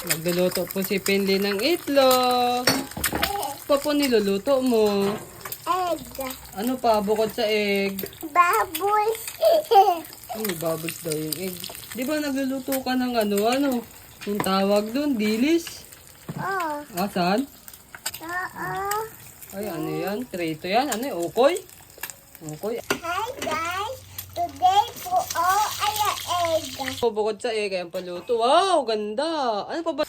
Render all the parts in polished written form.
Nagluluto po si Penli ng itlog. Pa po niluluto mo? Egg. Ano pa bukod sa egg? Bubbles. Bubbles daw yung egg. Di ba nagluluto ka ng ano? Yung tawag doon, dilis? Oh. Asan? Oo. Ay, ano yan? Trito yan? Ano yung ukoy? Ukoy. Hi guys. Today po ay egg. Bukod sa egg, ayan paluto. Wow, ganda! Ano pa ba?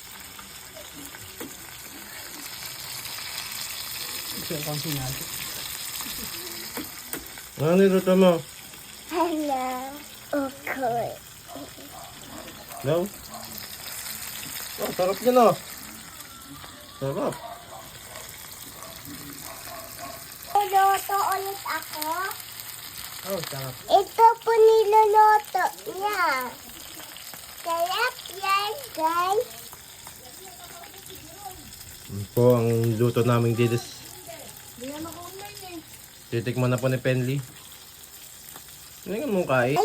Ito ang sinabi. Ano niluto mo? Hello. Okay. No? Oh, sarap yan oh. Sarap. Luluto ulit ako. Oh, sarap. Ito po niluluto niya. Sarap yan, guys. Yan po ang luto naming dilis. Titikman na po ni Penli. Ano yung mong kain?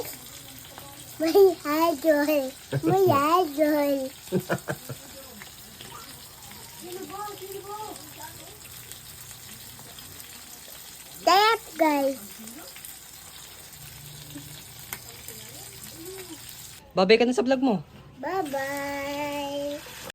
May hagol. May hagol. Sarap, guys. Babay ka na sa vlog mo. Bye-bye.